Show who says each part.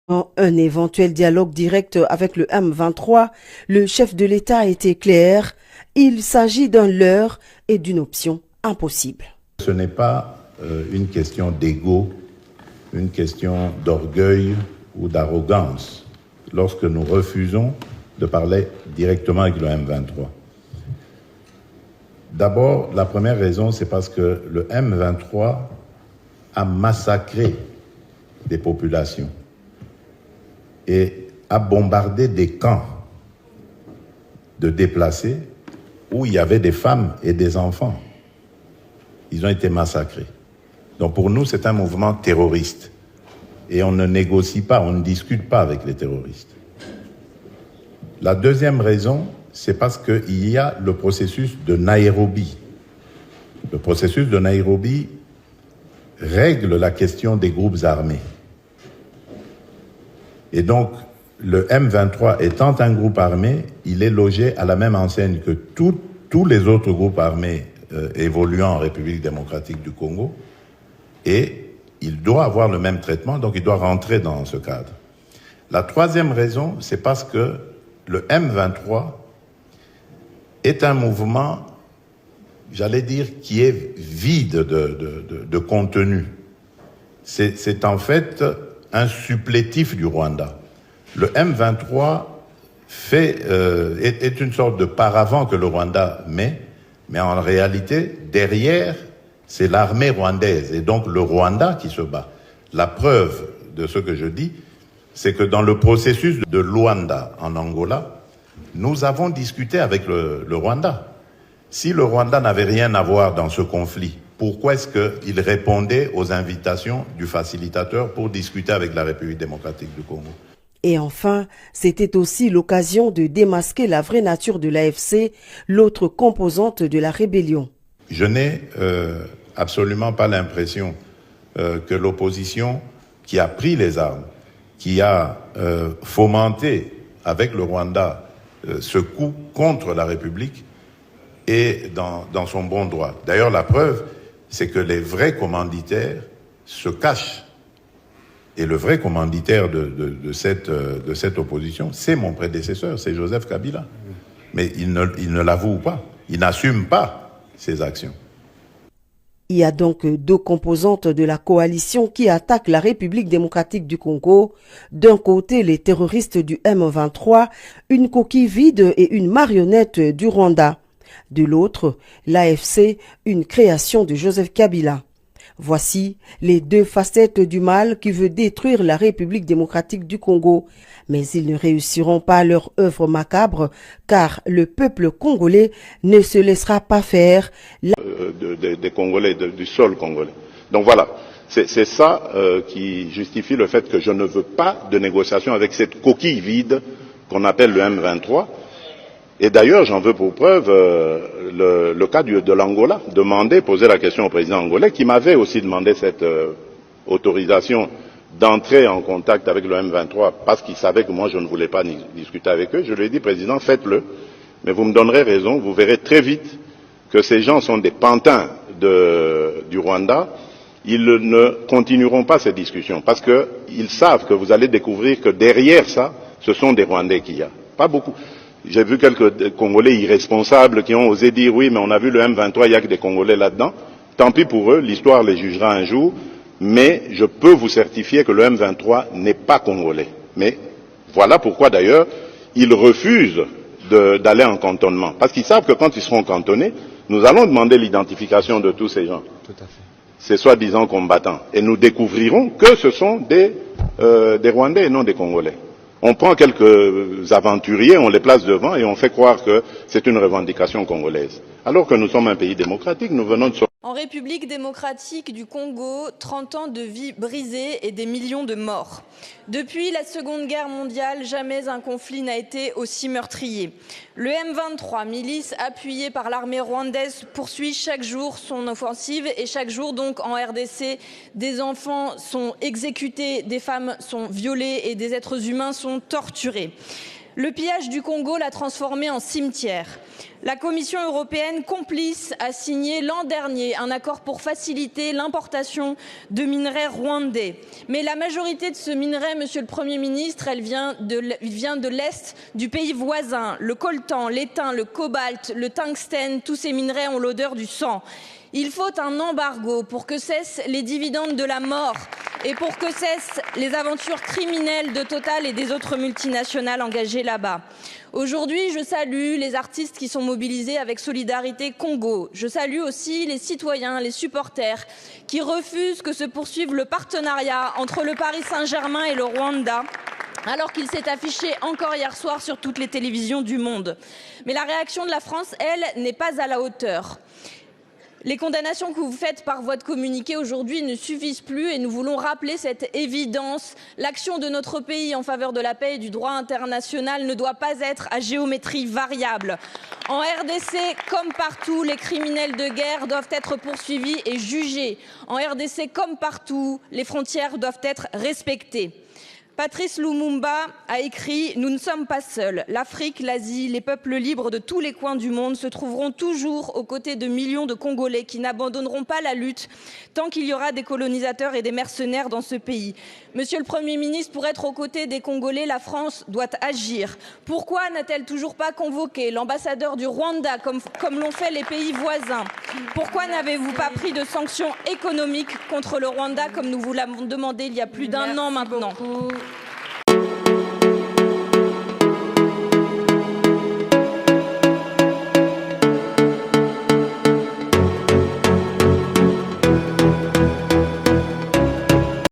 Speaker 1: Dans un éventuel dialogue direct avec le M23, le chef de l'État a été clair. Il s'agit d'un leurre et d'une option impossible.
Speaker 2: Ce n'est pas une question d'ego, une question d'orgueil ou d'arrogance lorsque nous refusons de parler directement avec le M23. D'abord, la première raison, c'est parce que le M23 a massacré des populations et a bombardé des camps de déplacés où il y avait des femmes et des enfants. Ils ont été massacrés. Donc pour nous, c'est un mouvement terroriste. Et on ne négocie pas, on ne discute pas avec les terroristes. La deuxième raison, c'est parce qu'il y a le processus de Nairobi. Le processus de Nairobi règle la question des groupes armés. Et donc, le M23 étant un groupe armé, il est logé à la même enseigne que tous les autres groupes armés évoluant en République démocratique du Congo. Et il doit avoir le même traitement, donc il doit rentrer dans ce cadre. La troisième raison, c'est parce que le M23 est un mouvement, j'allais dire, qui est vide de contenu. C'est en fait un supplétif du Rwanda. Le M23 est une sorte de paravent que le Rwanda met, mais en réalité, derrière, c'est l'armée rwandaise et donc le Rwanda qui se bat. La preuve de ce que je dis, c'est que dans le processus de Luanda en Angola, nous avons discuté avec le Rwanda. Si le Rwanda n'avait rien à voir dans ce conflit, pourquoi est-ce qu'il répondait aux invitations du facilitateur pour discuter avec la République démocratique du Congo?
Speaker 1: Et enfin, c'était aussi l'occasion de démasquer la vraie nature de l'AFC, l'autre composante de la rébellion.
Speaker 2: Je n'ai absolument pas l'impression que l'opposition qui a pris les armes, qui a fomenté avec le Rwanda ce coup contre la République, est dans son bon droit. D'ailleurs, la preuve, c'est que les vrais commanditaires se cachent. Et le vrai commanditaire de cette opposition, c'est mon prédécesseur, c'est Joseph Kabila. Mais il ne l'avoue pas, il n'assume pas ses actions.
Speaker 1: Il y a donc deux composantes de la coalition qui attaquent la République démocratique du Congo. D'un côté, les terroristes du M23, une coquille vide et une marionnette du Rwanda. De l'autre, l'AFC, une création de Joseph Kabila. Voici les deux facettes du mal qui veut détruire la République démocratique du Congo. Mais ils ne réussiront pas leur œuvre macabre, car le peuple congolais ne se laissera pas faire.
Speaker 3: Des Congolais, du sol congolais. Donc voilà, c'est ça qui justifie le fait que je ne veux pas de négociation avec cette coquille vide qu'on appelle le M23. Et d'ailleurs, j'en veux pour preuve le cas de l'Angola, poser la question au président angolais, qui m'avait aussi demandé cette autorisation d'entrer en contact avec le M23, parce qu'il savait que moi je ne voulais pas discuter avec eux. Je lui ai dit, président, faites-le, mais vous me donnerez raison, vous verrez très vite que ces gens sont des pantins du Rwanda. Ils ne continueront pas ces discussions, parce qu'ils savent que vous allez découvrir que derrière ça, ce sont des Rwandais qu'il y a. Pas beaucoup. J'ai vu quelques Congolais irresponsables qui ont osé dire oui, mais on a vu le M23, il n'y a que des Congolais là-dedans. Tant pis pour eux, l'histoire les jugera un jour, mais je peux vous certifier que le M23 n'est pas congolais. Mais voilà pourquoi d'ailleurs, ils refusent d'aller en cantonnement. Parce qu'ils savent que quand ils seront cantonnés, nous allons demander l'identification de tous ces gens.
Speaker 4: Tout à fait.
Speaker 3: Ces soi-disant combattants. Et nous découvrirons que ce sont des Rwandais et non des Congolais. On prend quelques aventuriers, on les place devant et on fait croire que c'est une revendication congolaise. Alors que nous sommes un pays démocratique, nous venons de...
Speaker 5: En République démocratique du Congo, 30 ans de vie brisée et des millions de morts. Depuis la Seconde Guerre mondiale, jamais un conflit n'a été aussi meurtrier. Le M23, milice appuyée par l'armée rwandaise, poursuit chaque jour son offensive et chaque jour donc en RDC, des enfants sont exécutés, des femmes sont violées et des êtres humains sont torturés. Le pillage du Congo l'a transformé en cimetière. La Commission européenne, complice, a signé l'an dernier un accord pour faciliter l'importation de minerais rwandais. Mais la majorité de ce minerai, Monsieur le Premier ministre, elle vient de l'Est du pays voisin. Le coltan, l'étain, le cobalt, le tungstène, tous ces minerais ont l'odeur du sang. Il faut un embargo pour que cessent les dividendes de la mort et pour que cessent les aventures criminelles de Total et des autres multinationales engagées là-bas. Aujourd'hui, je salue les artistes qui sont mobilisés avec Solidarité Congo. Je salue aussi les citoyens, les supporters qui refusent que se poursuive le partenariat entre le Paris Saint-Germain et le Rwanda, alors qu'il s'est affiché encore hier soir sur toutes les télévisions du monde. Mais la réaction de la France, elle, n'est pas à la hauteur. Les condamnations que vous faites par voie de communiqué aujourd'hui ne suffisent plus et nous voulons rappeler cette évidence. L'action de notre pays en faveur de la paix et du droit international ne doit pas être à géométrie variable. En RDC, comme partout, les criminels de guerre doivent être poursuivis et jugés. En RDC, comme partout, les frontières doivent être respectées. Patrice Lumumba a écrit « Nous ne sommes pas seuls. L'Afrique, l'Asie, les peuples libres de tous les coins du monde se trouveront toujours aux côtés de millions de Congolais qui n'abandonneront pas la lutte tant qu'il y aura des colonisateurs et des mercenaires dans ce pays. » Monsieur le Premier ministre, pour être aux côtés des Congolais, la France doit agir. Pourquoi n'a-t-elle toujours pas convoqué l'ambassadeur du Rwanda comme l'ont fait les pays voisins? Pourquoi n'avez-vous pas pris de sanctions économiques contre le Rwanda comme nous vous l'avons demandé il y a plus d'un an maintenant?